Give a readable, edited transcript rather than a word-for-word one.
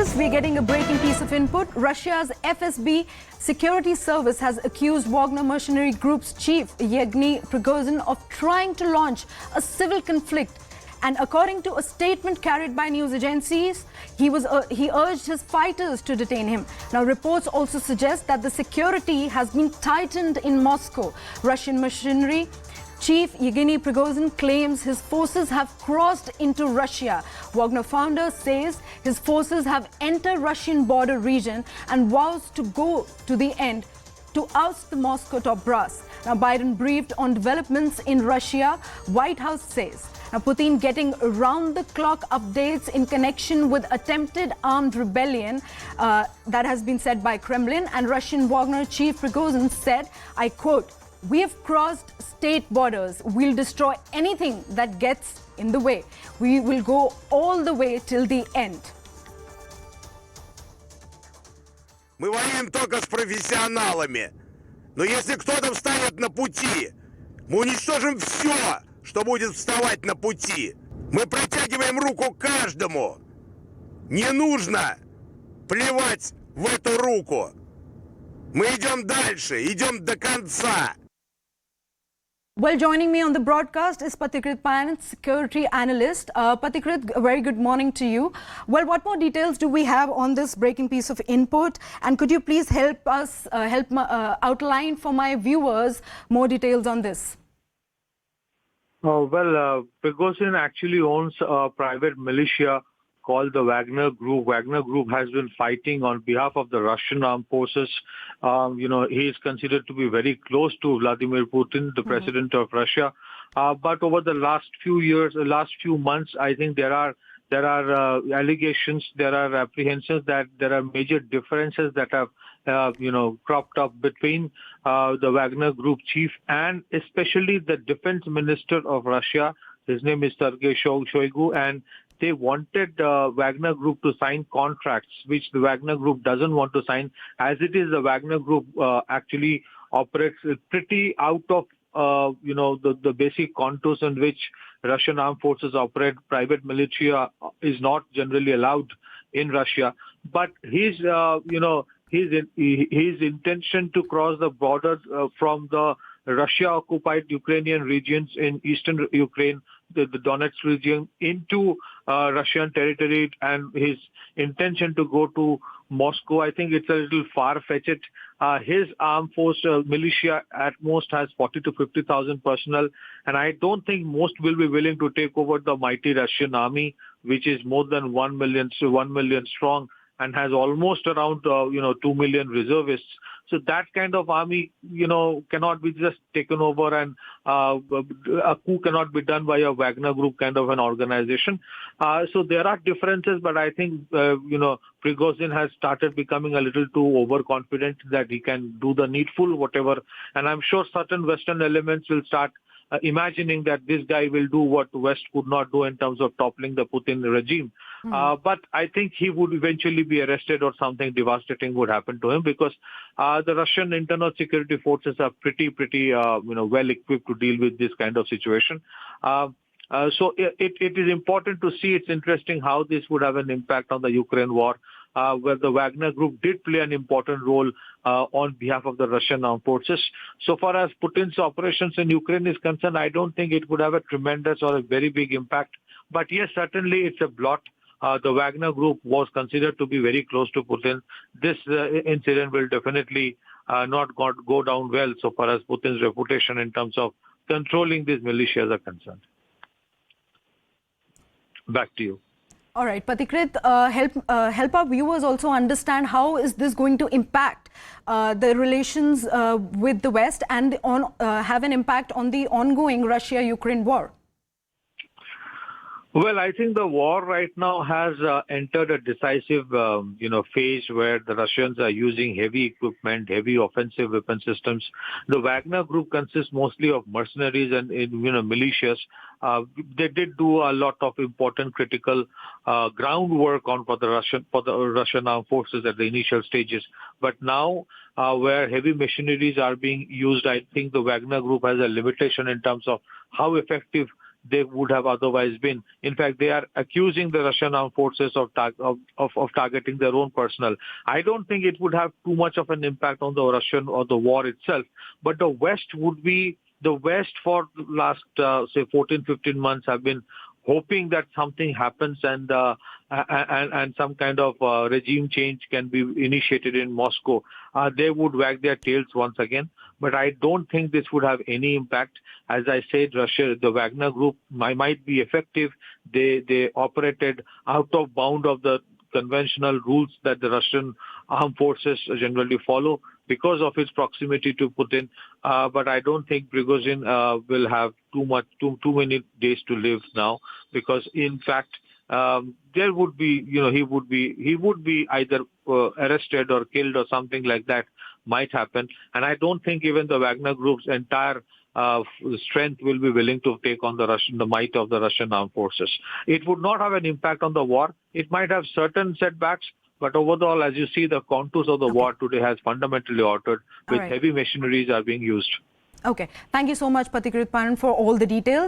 this, we're getting a breaking piece of input. Russia's FSB security service has accused Wagner mercenary group's chief, Yevgeny Prigozhin, of trying to launch a civil conflict. And according to a statement carried by news agencies, he urged his fighters to detain him. Now, reports also suggest that the security has been tightened in Moscow. Russian mercenary Chief Yevgeny Prigozhin claims his forces have crossed into Russia. Wagner founder says his forces have entered Russian border region and vows to go to the end to oust the Moscow top brass. Now, Biden briefed on developments in Russia. White House says now Putin getting round-the-clock updates in connection with attempted armed rebellion that has been said by Kremlin. And Russian Wagner chief Prigozhin said, I quote, "We have crossed state borders. We'll destroy anything that gets in the way. We will go all the way till the end." Мы воюем только с профессионалами. Но если кто-то встанет на пути, мы уничтожим все, что будет вставать на пути. Мы протягиваем руку каждому. Не нужно плевать в эту руку. Мы идем дальше, идем до конца. Well, joining me on the broadcast is Pathikrit Payan, security analyst. Pathikrit, a very good morning to you. Well, what more details do we have on this breaking piece of input? And could you please help us outline for my viewers more details on this? Prigozhin actually owns a private militia called the Wagner Group. Wagner Group has been fighting on behalf of the Russian armed forces. He is considered to be very close to Vladimir Putin, the president of Russia. But over the last few years, last few months, I think there are allegations, there are apprehensions that there are major differences that have cropped up between the Wagner Group chief and especially the defense minister of Russia. His name is Sergei Shoigu, and they wanted Wagner Group to sign contracts, which the Wagner Group doesn't want to sign. As it is, the Wagner Group actually operates pretty out of, the basic contours in which Russian armed forces operate. Private militia is not generally allowed in Russia. But his intention to cross the border from the Russia-occupied Ukrainian regions in eastern Ukraine, the Donetsk region, into Russian territory, and his intention to go to Moscow, I think it's a little far-fetched. His armed force militia at most has 40 to 50,000 personnel, and I don't think most will be willing to take over the mighty Russian army, which is more than 1 million strong and has almost around 2 million reservists. So that kind of army, cannot be just taken over, and a coup cannot be done by a Wagner Group kind of an organization. So there are differences, but I think, Prigozhin has started becoming a little too overconfident that he can do the needful, whatever. And I'm sure certain Western elements will start imagining that this guy will do what the West could not do in terms of toppling the Putin regime. But I think he would eventually be arrested or something devastating would happen to him, because the Russian internal security forces are pretty well equipped to deal with this kind of situation. So it is important to see. It's interesting how this would have an impact on the Ukraine war, where the Wagner Group did play an important role on behalf of the Russian armed forces. So far as Putin's operations in Ukraine is concerned, I don't think it would have a tremendous or a very big impact. But yes, certainly it's a blot. The Wagner Group was considered to be very close to Putin. This incident will definitely not go down well so far as Putin's reputation in terms of controlling these militias are concerned. Back to you. All right, Pathikrit, help our viewers also understand how is this going to impact the relations with the West and have an impact on the ongoing Russia-Ukraine war. Well, I think the war right now has entered a decisive, phase where the Russians are using heavy equipment, heavy offensive weapon systems. The Wagner Group consists mostly of mercenaries and militias. They did do a lot of important critical groundwork for the Russian armed forces at the initial stages. But now, where heavy machineries are being used, I think the Wagner Group has a limitation in terms of how effective they would have otherwise been. In fact, they are accusing the Russian armed forces of targeting their own personnel. I don't think it would have too much of an impact on the Russian or the war itself, but the West for the last, say, 14, 15 months have been hoping that something happens and some kind of regime change can be initiated in Moscow. They would wag their tails once again. But I don't think this would have any impact. As I said, Russia, the Wagner group might be effective. They operated out of bound of the conventional rules that the Russian armed forces generally follow because of its proximity to Putin. But I don't think Prigozhin will have too many days to live now, because in fact there would be, he would be either arrested or killed or something like that might happen. And I don't think even the Wagner group's entire strength will be willing to take on the might of the Russian armed forces. It would not have an impact on the war. It might have certain setbacks, but overall, as you see, the contours of the war today has fundamentally altered, with heavy machineries are being used. Okay. Thank you so much, Patikrit Paran, for all the details.